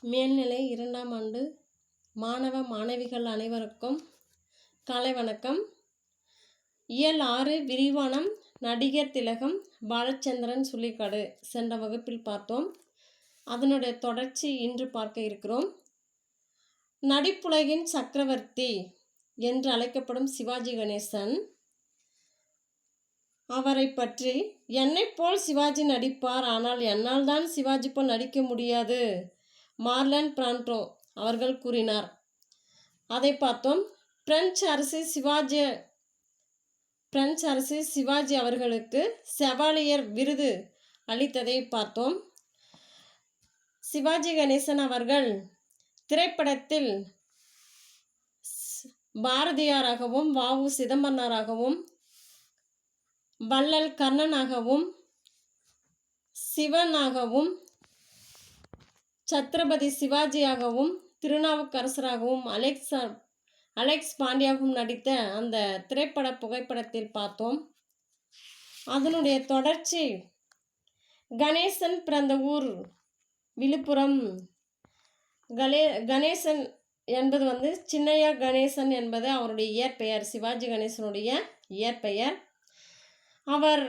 மேல்நிலை 2ஆம் ஆண்டு மாணவ மாணவிகள் அனைவருக்கும் காலை வணக்கம். இயல் 6 விரிவானம் நடிகர் திலகம் பாலச்சந்திரன் சுள்ளிக்காடு சென்ற வகுப்பில் பார்த்தோம். அதனுடைய தொடர்ச்சி இன்று பார்க்க இருக்கிறோம். நடிப்புலகின் சக்கரவர்த்தி என்று அழைக்கப்படும் சிவாஜி கணேசன், அவரை பற்றி என்னை போல் சிவாஜி நடிப்பார், ஆனால் என்னால் தான் சிவாஜி போல் நடிக்க முடியாது, மார்லன் பிராண்டோ அவர்கள் கூறினார். அதை பார்த்தோம். பிரெஞ்சு அரசு சிவாஜி அவர்களுக்கு செவாலியர் விருது அளித்ததை பார்த்தோம். சிவாஜி கணேசன் அவர்கள் திரைப்படத்தில் பாரதியாராகவும் வ.உ. சிதம்பரனாராகவும் வள்ளல் கர்ணனாகவும் சிவனாகவும் சத்ரபதி சிவாஜியாகவும் திருநாவுக்கரசராகவும் அலெக்ஸ் பாண்டியாகவும் நடித்த அந்த திரைப்பட புகைப்படத்தில் பார்த்தோம். அதனுடைய தொடர்ச்சி, கணேசன் பிறந்த ஊர் விழுப்புரம். கணேசன் என்பது சின்னையா கணேசன் என்பது அவருடைய இயற்பெயர், சிவாஜி கணேசனுடைய இயற்பெயர். அவர்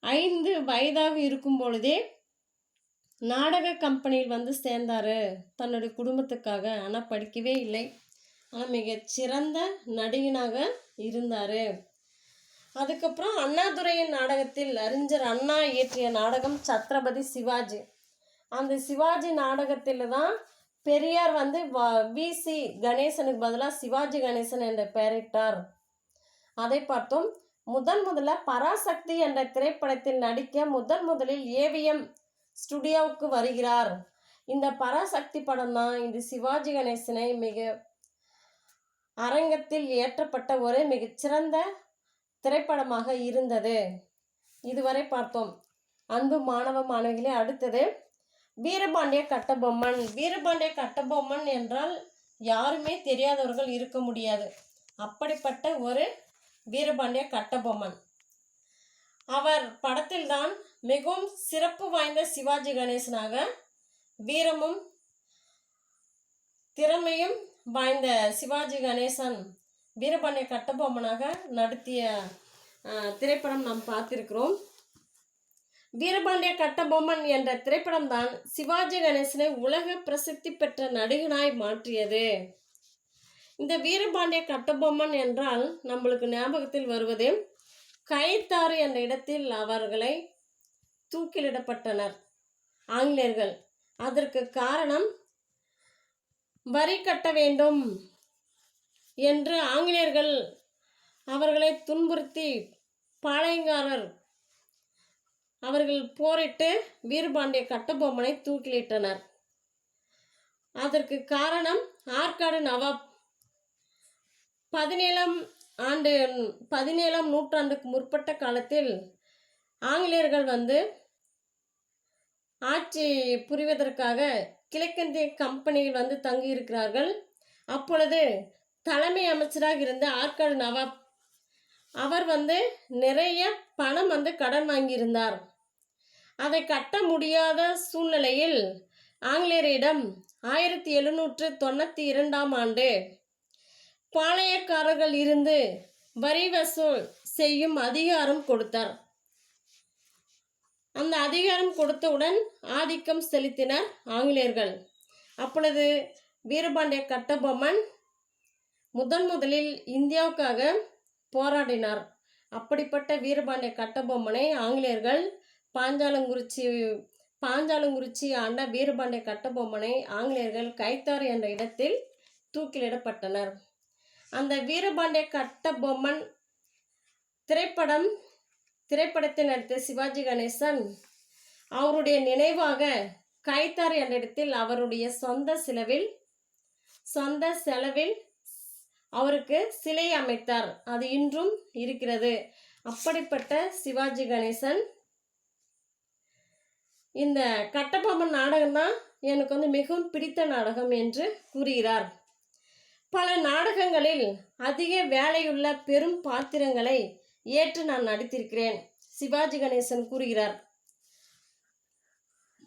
5 வயதாக இருக்கும் பொழுதே நாடக கம்பெனியில் சேர்ந்தார் தன்னுடைய குடும்பத்துக்காக. ஆனால் படிக்கவே இல்லை. ஆனால் மிகச்சிறந்த நடிகனாக இருந்தார். அதுக்கப்புறம் அண்ணாதுரையின் நாடகத்தில் அறிஞர் அண்ணா இயற்றிய நாடகம் சத்ரபதி சிவாஜி. அந்த சிவாஜி நாடகத்தில் தான் பெரியார் வி.சி. கணேசனுக்கு பதிலாக சிவாஜி கணேசன் என்ற பெயரிட்டார். அதை பார்த்தோம். முதல்ல பராசக்தி என்ற திரைப்படத்தில் நடிக்க முதலில் ஏவிஎம் ஸ்டுடியோவுக்கு வருகிறார். இந்த பராசக்தி படம் தான் இந்த சிவாஜி கணேசனை அரங்கத்தில் ஏற்றப்பட்ட ஒரு மிகச்சிறந்த திரைப்படமாக இருந்தது. இதுவரை பார்த்தோம். அன்பு மாணவ மாணவிகளே, அடுத்தது வீரபாண்டிய கட்டபொம்மன். வீரபாண்டிய கட்டபொம்மன் என்றால் யாருமே தெரியாதவர்கள் இருக்க முடியாது. அப்படிப்பட்ட ஒரு வீரபாண்டிய கட்டபொம்மன். அவர் படத்தில்தான் மிகவும் சிறப்பு வாய்ந்த சிவாஜி கணேசனாக, வீரமும் திறமையும் வாய்ந்த சிவாஜி கணேசன் வீரபாண்டிய கட்டபொம்மனாக நடத்திய திரைப்படம் நாம் பார்த்திருக்கிறோம். வீரபாண்டிய கட்டபொம்மன் என்ற திரைப்படம் தான் சிவாஜி கணேசனை உலக பிரசித்தி பெற்ற நடிகனாய் மாற்றியது. இந்த வீரபாண்டிய கட்டபொம்மன் என்றால் நம்மளுக்கு ஞாபகத்தில் வருவது, கைத்தாறு என்ற இடத்தில் அவர்களை தூக்கிலிடப்பட்டனர் ஆங்கிலேயர்கள். அதற்கு காரணம், வரி கட்ட வேண்டும் என்று ஆங்கிலேயர்கள் அவர்களை துன்புறுத்தி பாளையங்காரர் அவர்கள் போரிட்டு வீரபாண்டிய கட்டபொம்மனை தூக்கிலிட்டனர். அதற்கு காரணம், ஆற்காடு நவாப் 17ஆம் நூற்றாண்டுக்கு முற்பட்ட காலத்தில் ஆங்கிலேயர்கள் ஆட்சி புரிவதற்காக கிழக்கிந்திய கம்பெனியில் தங்கியிருக்கிறார்கள். அப்பொழுது தலைமை அமைச்சராக இருந்த ஆற்காடு நவாப் அவர் நிறைய பணம் கடன் வாங்கியிருந்தார். அதை கட்ட முடியாத சூழ்நிலையில் ஆங்கிலேயரிடம் 1792ஆம் ஆண்டு பாளையக்காரர்கள் இருந்து வரி வசூல் செய்யும் அதிகாரம் கொடுத்தார். அந்த அதிகாரம் கொடுத்தவுடன் ஆதிக்கம் செலுத்தினர் ஆங்கிலேயர்கள். அப்பொழுது வீரபாண்டிய கட்டபொம்மன் முதலில் இந்தியாவுக்காக போராடினார். அப்படிப்பட்ட வீரபாண்டிய கட்டபொம்மனை ஆங்கிலேயர்கள் பாஞ்சாலங்குறிச்சி ஆண்ட வீரபாண்டிய கட்டபொம்மனை ஆங்கிலேயர்கள் கைத்தாறு என்ற இடத்தில் தூக்கிலிடப்பட்டனர். அந்த வீரபாண்டிய கட்டபொம்மன் திரைப்படத்தில் நடித்த சிவாஜி கணேசன் அவருடைய நினைவாக கைத்தாறு என்ற இடத்தில் அவருடைய சொந்த செலவில் அவருக்கு சிலை அமைத்தார். அது இன்றும் இருக்கிறது. அப்படிப்பட்ட சிவாஜி கணேசன் இந்த கட்டபொம்மன் நாடகம் தான் எனக்கு மிகவும் பிடித்த நாடகம் என்று கூறுகிறார். பல நாடகங்களில் அதிக வேலையுள்ள பெரும் பாத்திரங்களை ஏற்று நான் நடித்திருக்கிறேன், சிவாஜி கணேசன் கூறுகிறார்.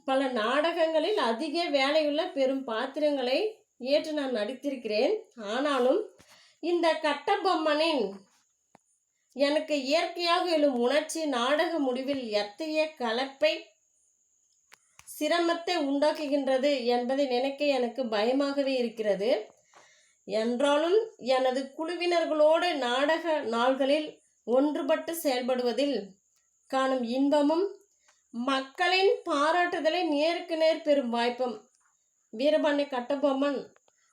பல நாடகங்களில் அதிக வேலையுள்ள பெரும் பாத்திரங்களை ஏற்று நான் நடித்திருக்கிறேன். ஆனாலும் இந்த கட்டபொம்மனின் எனக்கு இயற்கையாக எழும் உணர்ச்சி நாடக முடிவில் எத்தகைய கலப்பை சிரமத்தை உண்டாக்குகின்றது என்பதை நினைக்க எனக்கு பயமாகவே இருக்கிறது. என்றாலும் எனது குழுவினர்களோடு நாடக நாள்களில் ஒன்றுபட்டு செயல்படுவதில் காணும் இன்பமும் மக்களின் பாராட்டுதலை நேருக்கு நேர் பெறும் வாய்ப்பும். வீரபாண்டிய கட்டபொம்மன்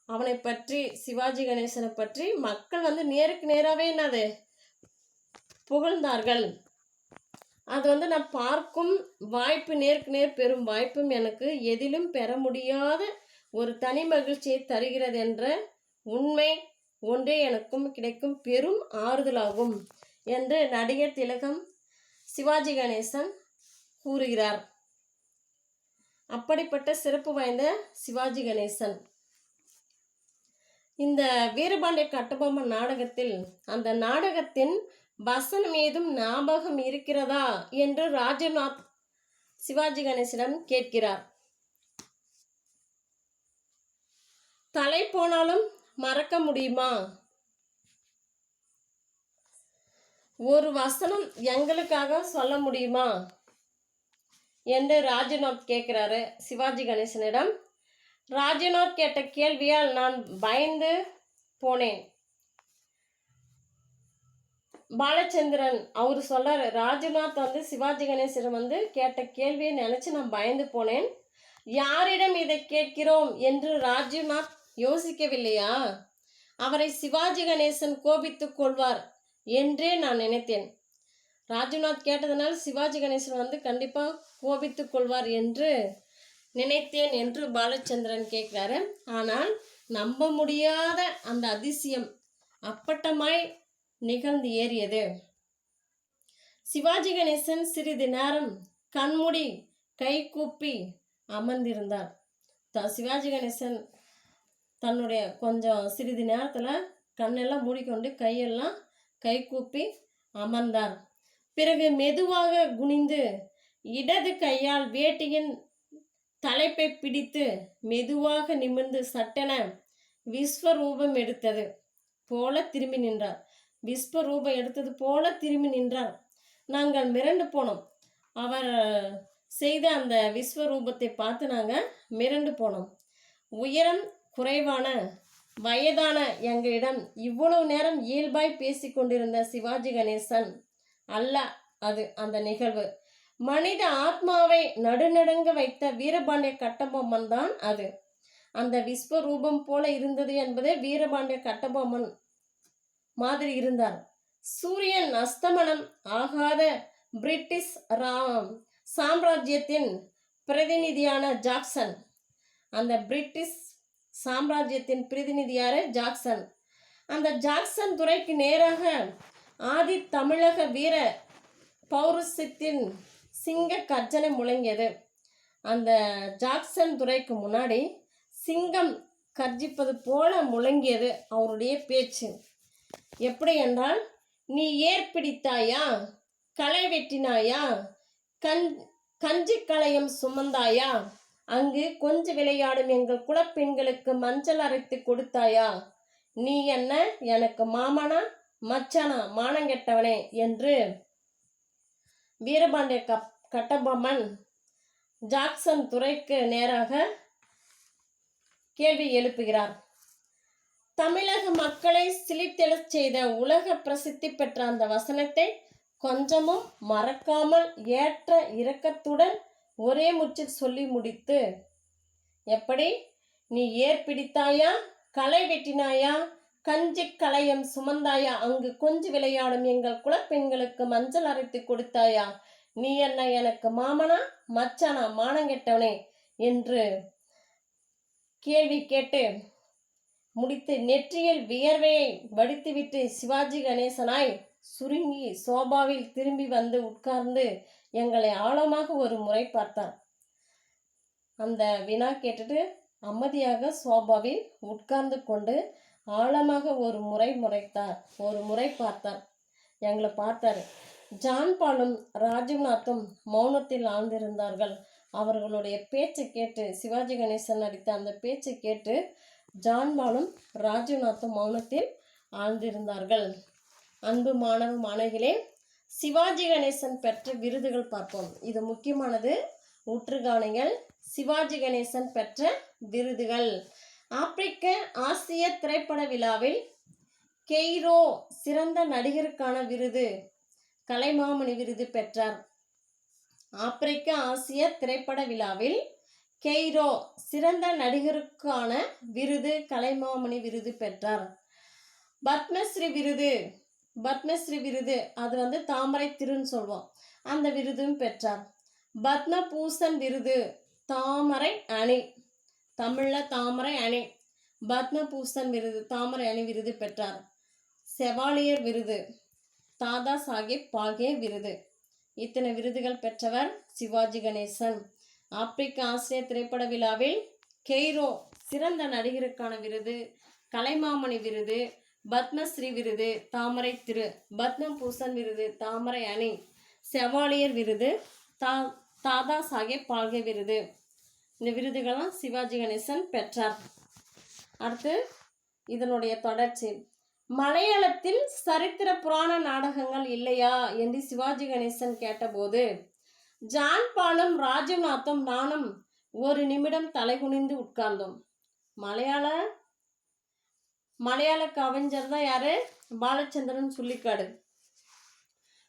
அவனை பற்றி, சிவாஜி கணேசனை பற்றி மக்கள் நேருக்கு நேராகவே என்னது புகழ்ந்தார்கள். அது நான் பார்க்கும் வாய்ப்பு, நேருக்கு நேர் பெறும் வாய்ப்பும் எனக்கு எதிலும் பெற முடியாத ஒரு தனி மகிழ்ச்சியை தருகிறது என்ற உண்மை ஒன்றே எனக்கும் கிடைக்கும் பெரும் ஆறுதலாகும் என்று நடிகர் திலகம் சிவாஜி கணேசன் கூறுகிறார். அப்படிப்பட்ட சிறப்பு வாய்ந்த சிவாஜி கணேசன் இந்த வீரபாண்டிய கட்டபொம்மன் நாடகத்தில் அந்த நாடகத்தின் வசனம் ஏதும் ஞாபகம் இருக்கிறதா என்று ராஜநாத் சிவாஜி கணேசனிடம் கேட்கிறார். தலை போனாலும் மறக்க முடியுமா? ஒரு வசனம் எங்களுக்காக சொல்ல முடியுமா என்று ராஜநாத் கேட்கிறாரு சிவாஜி கணேசனிடம். ராஜநாத் கேட்ட கேள்வியால் நான் பயந்து போனேன். பாலச்சந்திரன் அவர் சொல்றாரு, ராஜநாத் சிவாஜி கணேசன் கேட்ட கேள்வியை நினைச்சு நான் பயந்து போனேன். யாரிடம் இதை கேட்கிறோம் என்று ராஜநாத் யோசிக்கவில்லையா? அவரை சிவாஜி கணேசன் கோபித்துக் கொள்வார் என்றே நான் நினைத்தேன். ராஜநாத் கேட்டதனால் சிவாஜி கணேசன் கண்டிப்பா கோபித்துக் கொள்வார் என்று நினைத்தேன் என்று பாலச்சந்திரன் கேட்கிறாரு. ஆனால் நம்ப முடியாத அந்த அதிசயம் அப்பட்டமாய் நிகழ்ந்து ஏறியது. சிவாஜி கணேசன் சிறிது நேரம் கண்மூடி கை கூப்பி அமர்ந்திருந்தார். சிவாஜி கணேசன் தன்னுடைய கொஞ்சம் சிறிது நேரத்தில் கண்ணெல்லாம் மூடிக்கொண்டு கையெல்லாம் கை கூப்பி அமர்ந்தார். பிறகு மெதுவாக குனிந்து இடது கையால் வேட்டியின் தலைப்பை பிடித்து மெதுவாக நிமிர்ந்து சட்டென விஸ்வரூபம் எடுத்தது போல திரும்பி நின்றார். விஸ்வரூபம் எடுத்தது போல திரும்பி நின்றார். நாங்கள் மிரண்டு போனோம். அவர் செய்த அந்த விஸ்வரூபத்தை பார்த்து நாங்கள் மிரண்டு போனோம். உயரம் குறைவான வயதான எங்களிடம் இவ்வளவு நேரம் இயல்பாய் பேசி கொண்டிருந்த சிவாஜி கணேசன் அல்ல அது. அந்த நிகழ்வு மனித ஆத்மாவை நடுநடுங்க வைத்த வீரபாண்டிய கட்டபொம்மன் தான் அது. அந்த விஸ்வரூபம் போல இருந்தது என்பதே வீரபாண்டிய கட்டபொம்மன் மாதிரி இருந்தார். சூரியன் அஸ்தமனம் ஆகாத பிரிட்டிஷ் சாம்ராஜ்யத்தின் பிரதிநிதியான ஜாக்சன், அந்த பிரிட்டிஷ் சாம்ராஜ்யத்தின் பிரதிநிதியார ஜாக்சன், அந்த ஜாக்சன் துறைக்கு நேராக ஆதி தமிழக வீர பௌருஷத்தின் சிங்க கர்ஜனை முழங்கியது. அந்த ஜாக்சன் துறைக்கு முன்னாடி சிங்கம் கர்ஜிப்பது போல முழங்கியது அவருடைய பேச்சு. எப்படி என்றால், நீ ஏர் பிடித்தாயா, களை வெட்டினாயா, கஞ்சி களையம் சுமந்தாயா, அங்கு கொஞ்ச விளையாடும் எங்கள் குலப்பெண்களுக்கு மஞ்சள் அரைத்து கொடுத்தாயா, நீ என்ன எனக்கு மாமனா மச்சானா மானங்கெட்டவனே என்று வீரபாண்டிய கட்டபொம்மன் ஜாக்சன் துறைக்கு நேராக கேள்வி எழுப்புகிறார். தமிழக மக்களை சிலிர்த்தெழச் செய்த உலக பிரசித்தி பெற்ற அந்த வசனத்தை கொஞ்சமும் மறக்காமல் ஏற்ற இரக்கத்துடன் ஒரே முச்சில் சொல்லி முடித்து, எப்படி நீ ஏர் பிடித்தாயா, களை வெட்டினாயா, கஞ்சி களையம் சுமந்தாயா, அங்கு கொஞ்சி விளையாடும் எங்கள் குலப்பெண்களுக்கு மஞ்சள் அரைத்து கொடுத்தாயா, நீ என்ன எனக்கு மாமனா மச்சானா மானங்கெட்டவனே என்று கேள்வி கேட்டு முடித்து நெற்றியில் வியர்வையை வடித்துவிட்டு சிவாஜி கணேசனாய் சுருங்கி சோபாவில் திரும்பி வந்து உட்கார்ந்து எங்களை ஆழமாக ஒரு முறை பார்த்தார். அந்த வினா கேட்டுட்டு அமைதியாக சோபாவில் உட்கார்ந்து கொண்டு ஆழமாக ஒரு முறை பார்த்தார். எங்களை பார்த்தார். ஜான் பாலும் ராஜ்நாத்தும் மௌனத்தில் ஆழ்ந்திருந்தார்கள். அவர்களுடைய பேச்சை கேட்டு, சிவாஜி கணேசன் நடித்த அந்த பேச்சை கேட்டு ஜான்பாலும் ராஜீவ்நாத்தும் மௌனத்தில் ஆழ்ந்திருந்தார்கள். அன்பு மாணவ மாணவிகளே, சிவாஜி கணேசன் பெற்ற விருதுகள் பார்ப்போம். இது முக்கியமானது, உற்று கவனிங்கள். சிவாஜி கணேசன் பெற்ற விருதுகள்: ஆப்பிரிக்க ஆசிய திரைப்பட விழாவில் கெய்ரோ சிறந்த நடிகருக்கான விருது, கலைமாமணி விருது பெற்றார். ஆப்பிரிக்க ஆசிய திரைப்பட விழாவில் கெய்ரோ சிறந்த நடிகருக்கான விருது, கலைமாமணி விருது பெற்றார். பத்மஸ்ரீ விருது, பத்மஸ்ரீ விருது அது தாமரை திருன்னு சொல்வோம், அந்த விருதும் பெற்றார். பத்மபூஷன் விருது, தாமரை அணி, தமிழில் தாமரை அணி, பத்மபூஷன் விருது, தாமரை அணி விருது பெற்றார். செவாலியர் விருது, தாதா சாஹேப் பால்கே விருது. இத்தனை விருதுகள் பெற்றவர் சிவாஜி கணேசன். ஆப்பிரிக்க ஆசிய திரைப்பட விழாவில் கெய்ரோ சிறந்த நடிகருக்கான விருது, கலைமாமணி விருது, பத்மஸ்ரீ விருது, தாமரை திரு, பத்மபூஷன் விருது, தாமரை அணி, செவாலியர் விருது, தாதா சாஹேப் பால்கே விருது. இந்த விருதுகள்லாம் சிவாஜி கணேசன் பெற்றார். அடுத்து இதனுடைய தொடர்ச்சி. மலையாளத்தில் சரித்திர புராண நாடகங்கள் இல்லையா என்று சிவாஜி கணேசன் கேட்டபோது, ஜான்பாலும் ராஜீவ்நாத்தும் நானும் ஒரு நிமிடம் தலைகுனிந்து உட்கார்ந்தோம். மலையாள கவிஞர் தான் யாரு? பாலச்சந்திரன் சுள்ளிக்காடு.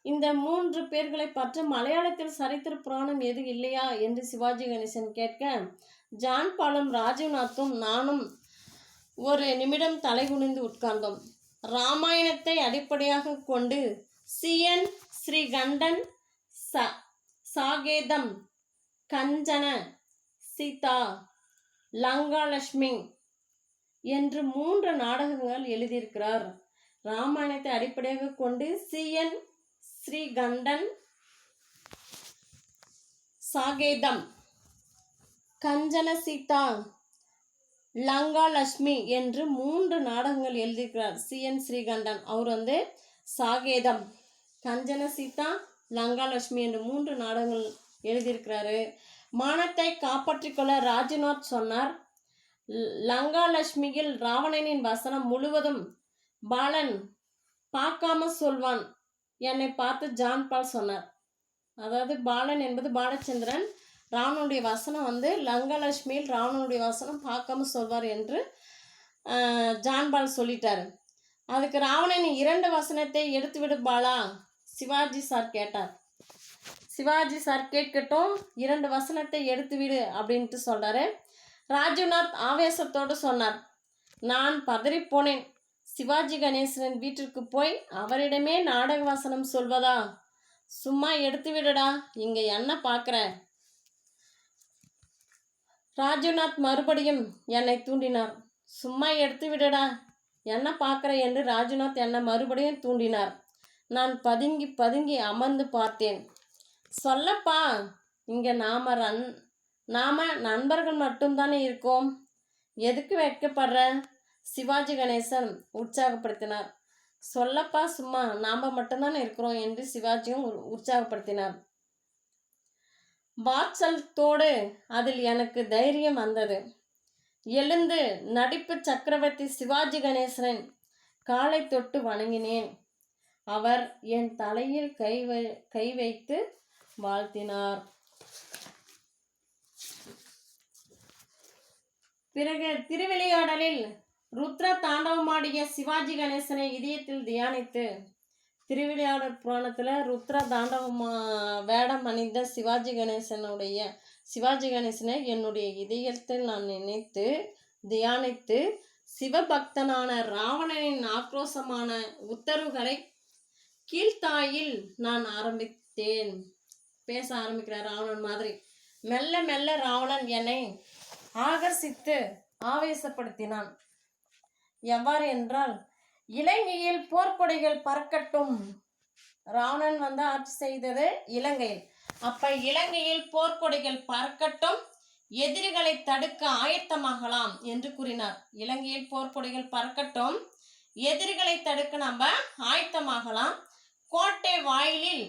இந்த 3 பேர்களை பற்றி மலையாளத்தில் சரித்திர புராணம் எது இல்லையா என்று சிவாஜி கணேசன் கேட்க, ஜான்பாலும் ராஜீவ்நாத்தும் நானும் ஒரு நிமிடம் தலைகுனிந்து உட்கார்ந்தோம். ராமாயணத்தை அடிப்படையாக கொண்டு CN ஸ்ரீகண்டன், சாகேதம், கஞ்சன, சீதா, லங்காலட்சுமி என்று 3 நாடகங்கள் எழுதியிருக்கிறார். ராமாயணத்தை அடிப்படையாக கொண்டு CN ஸ்ரீகண்டன், சாகேதம், கஞ்சன, சீதா, லங்காலட்சுமி என்று 3 நாடகங்கள் எழுதியிருக்கிறார். CN ஸ்ரீகண்டன் அவர் சாகேதம், கஞ்சன, சீதா, லங்காலட்சுமி என்று 3 நாடகங்கள் எழுதியிருக்கிறாரு. மானத்தை காப்பாற்றிக்கொள்ள ராஜ்நாத் சொன்னார். லங்காலட்சுமியில் ராவணனின் வசனம் முழுவதும் பாலன் பார்க்காம சொல்வான், என்னை பார்த்து ஜான்பால் சொன்னார். அதாவது பாலன் என்பது பாலச்சந்திரன், ராவணனுடைய வசனம் லங்காலட்சுமியில் ராவணனுடைய வசனம் பார்க்காம சொல்வார் என்று ஜான்பால் சொல்லிட்டாரு. அதுக்கு ராவணன் 2 வசனத்தை எடுத்துவிடு பாலா, சிவாஜி சார் கேட்டார். சிவாஜி சார் கேட்கட்டும், 2 வசனத்தை எடுத்துவிடு அப்படின்ட்டு சொல்றாரு. ராஜீவ்நாத் ஆவேசத்தோடு சொன்னார், நான் பதறிப்போனேன். சிவாஜி கணேசனின் வீட்டிற்கு போய் அவரிடமே நாடக வசனம் சொல்வதா? சும்மா எடுத்து விடுடா, இங்க என்ன பார்க்குற? ராஜீவ்நாத் மறுபடியும் என்னை தூண்டினார். சும்மா எடுத்து விடுடா, என்ன பார்க்குற என்று ராஜீவ்நாத் என்னை மறுபடியும் தூண்டினார். நான் பதுங்கி பதுங்கி அமர்ந்து பார்த்தேன். சொல்லப்பா, இங்கே நாம நண்பர்கள் மட்டும்தானே இருக்கோம், எதுக்கு வெட்கப்படுற? சிவாஜி கணேசன் உற்சாகப்படுத்தினார். சொல்லப்பா, சும்மா நாம் மட்டும்தானே இருக்கிறோம் என்று சிவாஜியும் உற்சாகப்படுத்தினார். வாத்சல்யத்தோடு அதில் எனக்கு தைரியம் வந்தது. எழுந்து நடிப்பு சக்கரவர்த்தி சிவாஜி கணேசனின் காலை தொட்டு வணங்கினேன். அவர் என் தலையில் கை வைத்து வாழ்த்தினார். பிறகு திருவிளையாடலில் ருத்ர தாண்டவமாடிய சிவாஜி கணேசனை இதயத்தில் தியானித்து, திருவிளையாடல் புராணத்தில் ருத்ர தாண்டவ வேடம் அணிந்த சிவாஜி கணேசனை என்னுடைய இதயத்தில் நான் நினைத்து தியானித்து, சிவபக்தனான ராவணனின் ஆக்ரோஷமான உத்தரவுகளை கீழ்த்தாயில் நான் ஆரம்பித்தேன். பேச ஆரம்பிக்கிறார் ராவணன் மாதிரி. மெல்ல மெல்ல ராவணன் என்னை ஆகர்ஷித்து ஆவேசப்படுத்தினான். எவ்வாறு என்றால், இலங்கையில் போர்க்கொடிகள் பறக்கட்டும். ராவணன் ஆட்சி செய்தது இலங்கையில். அப்ப இலங்கையில் போர்க்கொடிகள் பறக்கட்டும், எதிரிகளை தடுக்க ஆயத்தமாகலாம் என்று கூறினார். இலங்கையில் போர்க்கொடிகள் பறக்கட்டும், எதிரிகளை தடுக்க நம்ம ஆயத்தமாகலாம். கோட்டை வாயிலில்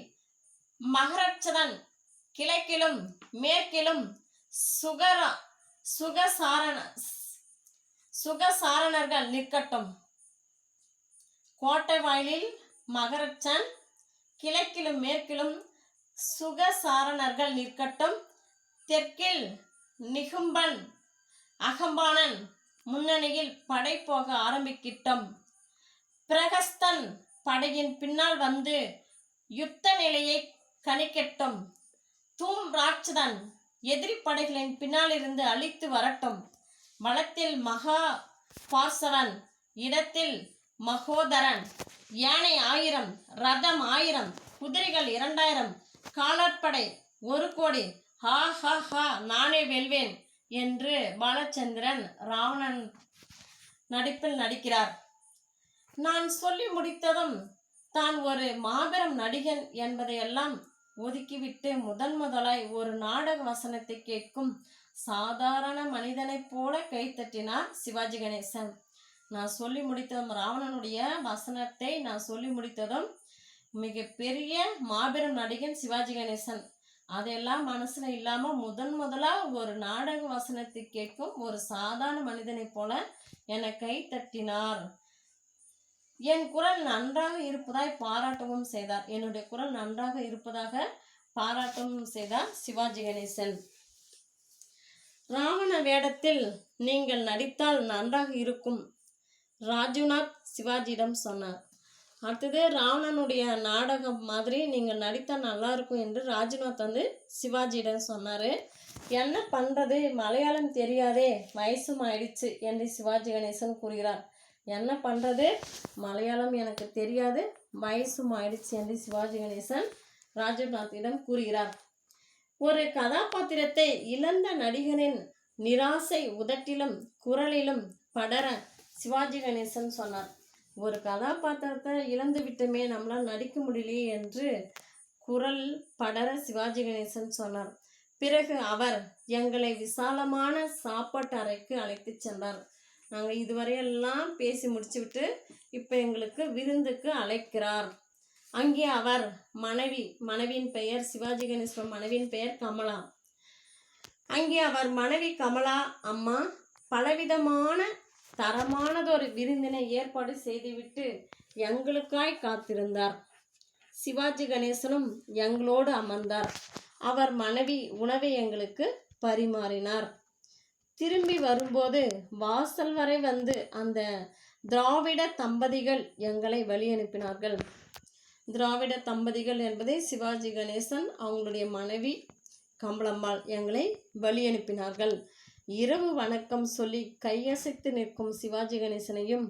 மகரட்சதன் கிழக்கிலும் மேற்கிலும் சுகரா சுகசாரண சுகசாரணர்கள் நிற்கட்டும். கோட்டை வாயிலில் மகரச்சன், கிழக்கிலும் மேற்கிலும் சுகசாரணர்கள் நிற்கட்டும். தெற்கில் நிகும்பன் அகம்பானன் முன்னணியில் படை போக ஆரம்பிக்கிட்டும். பிரகஸ்தன் படையின் பின்னால் வந்து யுத்த நிலையை கணிக்கட்டும். தூம் ராட்சதன் எதிரி படைகளின் பின்னால் இருந்து அழித்து வரட்டும். வலத்தில் மகா பார்சவன், இடத்தில் மகோதரன். யானை 1000, ரதம் 1000, குதிரைகள் 2000, காலாட்படை 1 கோடி. ஹா ஹா ஹா, நானே வெல்வேன் என்று பாலச்சந்திரன் ராவணன் நடிப்பில் நடிக்கிறார். நான் சொல்லி முடித்ததும் தான் ஒரு மாபெரும் நடிகன் என்பதையெல்லாம் ஒதுக்கிவிட்டு முதலாய் ஒரு நாடக வசனத்தை கேட்கும் சாதாரண மனிதனைப் போல கைத்தட்டினார் சிவாஜி கணேசன். நான் சொல்லி முடித்ததும், ராவணனுடைய வசனத்தை நான் சொல்லி முடித்ததும், மிக பெரிய மாபெரும் நடிகன் சிவாஜி கணேசன். அதையெல்லாம் மனசுல இல்லாம முதலா ஒரு நாடக வசனத்தை கேட்கும் ஒரு சாதாரண மனிதனைப் போல என்னை கைத்தட்டினார். என் குரல் நன்றாக இருப்பதாய் பாராட்டவும் செய்தார். என்னுடைய குரல் நன்றாக இருப்பதாக பாராட்டவும் செய்தார் சிவாஜி கணேசன். ராவண வேடத்தில் நீங்கள் நடித்தால் நன்றாக இருக்கும், ராஜுநாத் சிவாஜியிடம் சொன்னார். அடுத்தது, ராவணனுடைய நாடகம் மாதிரி நீங்கள் நடித்தால் நல்லா இருக்கும் என்று ராஜுநாத் வந்து சிவாஜியிடம் சொன்னார். என்ன பண்ணுறது, மலையாளம் தெரியாதே, வயசும் ஆயிடுச்சு என்று சிவாஜி கணேசன் கூறுகிறார். என்ன பண்ணுறது, மலையாளம் எனக்கு தெரியாது, வயசும் ஆயிடுச்சு என்று சிவாஜி கணேசன் ராஜுநாத்திடம் கூறுகிறார். ஒரு கதாபாத்திரத்தை இழந்த நடிகனின் நிராசை உதட்டிலும் குரலிலும் படர சிவாஜி கணேசன் சொன்னார். ஒரு கதாபாத்திரத்தை இழந்து விட்டமே, நம்மளால் நடிக்க முடியலையே என்று குரல் படர சிவாஜி கணேசன் சொன்னார். பிறகு அவர் எங்களை விசாலமான சாப்பாட்டு அறைக்கு அழைத்து சென்றார். நாங்கள் இதுவரையெல்லாம் பேசி முடிச்சுவிட்டு இப்போ எங்களுக்கு விருந்துக்கு அழைக்கிறார். அங்கே அவர் மனைவியின் பெயர் சிவாஜி கணேசன் மனைவியின் பெயர் கமலா. அங்கே அவர் மனைவி கமலா அம்மா பலவிதமான தரமானதொரு விருந்தினை ஏற்பாடு செய்துவிட்டு எங்களுக்காய் காத்திருந்தார். சிவாஜி கணேசனும் எங்களோடு அமர்ந்தார். அவர் மனைவி உணவை எங்களுக்கு பரிமாறினார். திரும்பி வரும்போது வாசல் வரை வந்து அந்த திராவிட தம்பதிகள் எங்களை வழி அனுப்பினார்கள். திராவிட தம்பதிகள் என்பதை சிவாஜி கணேசன் அவங்களுடைய மனைவி கமலம்மாள் எங்களை வழி அனுப்பினார்கள். இரவு வணக்கம் சொல்லி கையசைத்து நிற்கும் சிவாஜி கணேசனையும்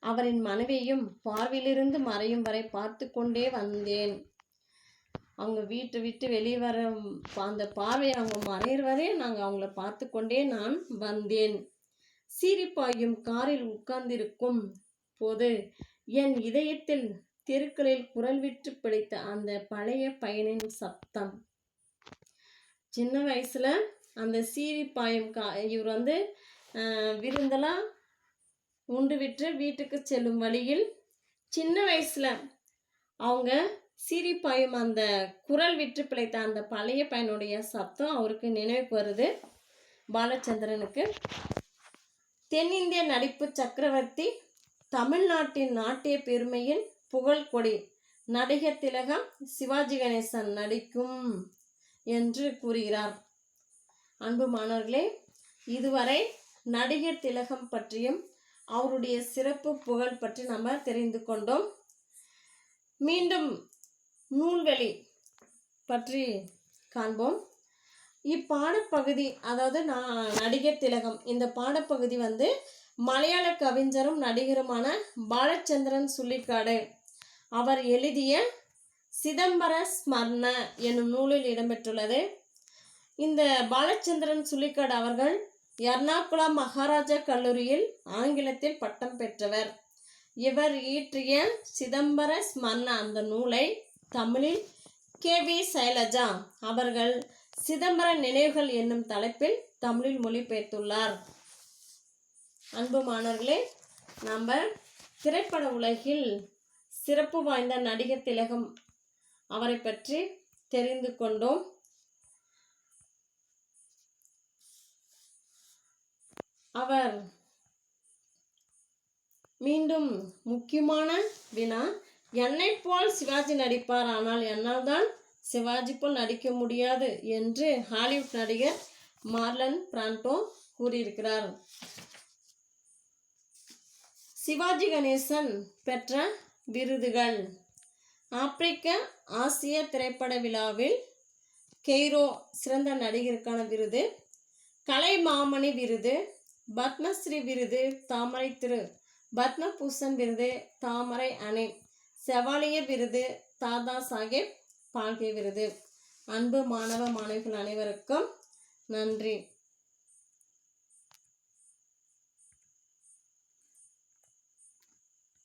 அவரின் மனைவியையும் பார்வையிலிருந்து மறையும் வரை பார்த்து கொண்டே வந்தேன். அவங்க வீட்டை விட்டு வெளியே வர அந்த பார்வையை அவங்க மறையிற வரை நாங்கள் அவங்கள பார்த்து கொண்டே நான் வந்தேன். சீரிப்பாயும் காரில் உட்கார்ந்திருக்கும் போது என் இதயத்தில் தெருக்களில் குரல் விட்டு பிடித்த அந்த பழைய பையனின் சத்தம். சின்ன வயசுல அந்த சீரிப்பாயும் இவர் வந்து விருந்தெல்லாம் உண்டு விட்டு வீட்டுக்கு செல்லும் வழியில் சின்ன வயசுல அவங்க சீரிப்பாயும் அந்த குரல் விட்டு பிழைத்த அந்த பழைய பையனுடைய சத்தம் அவருக்கு நினைவுக்கு வருது. பாலச்சந்திரனுக்கு தென்னிந்திய நடிப்பு சக்கரவர்த்தி, தமிழ்நாட்டின் நாட்டிய பெருமையின் புகழ் கொடி, நடிகர் திலகம் சிவாஜி கணேசன் நடிக்கும் என்று கூறுகிறார். அன்பு மாணவர்களே, இதுவரை நடிகர் திலகம் பற்றியும் அவருடைய சிறப்பு புகழ் பற்றி நம்ம தெரிந்து கொண்டோம். மீண்டும் நூல்வெளி பற்றி காண்போம். இப்பாடப்பகுதி, அதாவது நடிகர் திலகம், இந்த பாடப்பகுதி வந்து மலையாள கவிஞரும் நடிகருமான பாலச்சந்திரன் சுள்ளிக்காடு அவர் எழுதிய சிதம்பர ஸ்மரண என்னும் நூலில் இடம்பெற்றுள்ளது. இந்த பாலச்சந்திரன் சுள்ளிக்காடு அவர்கள் எர்ணாகுளம் மகாராஜா கல்லூரியில் ஆங்கிலத்தில் பட்டம் பெற்றவர். இவர் இயற்றிய சிதம்பர ஸ்மரண அந்த நூலை தமிழில் கே.வி. சைலஜா அவர்கள் சிதம்பர நினைவுகள் என்னும் தலைப்பில் தமிழில் மொழிபெயர்த்துள்ளார். அன்பு மாணவர்களே, நம்ம திரைப்பட உலகில் சிறப்பு வாய்ந்த நடிகர் திலகம் அவரை பற்றி தெரிந்து கொண்டோம். அவர் மீண்டும் முக்கியமான வினா, என்னை போல் சிவாஜி நடிப்பார், ஆனால் என்னால் தான் சிவாஜி போல் நடிக்க முடியாது என்று ஹாலிவுட் நடிகர் மார்லன் பிராண்டோ கூறியிருக்கிறார். சிவாஜி கணேசன் பெற்ற விருதுகள்: ஆப்பிரிக்க ஆசிய திரைப்பட விழாவில் கெய்ரோ சிறந்த நடிகருக்கான விருது, கலைமாமணி விருது, பத்மஸ்ரீ விருது தாமரை திரு, பத்மபூஷன் விருது தாமரை அணை, செவாலியர் விருது தாதா சாஹேப் பால்கே விருது. அன்பு மாணவ மாணவிகள் அனைவருக்கும் நன்றி.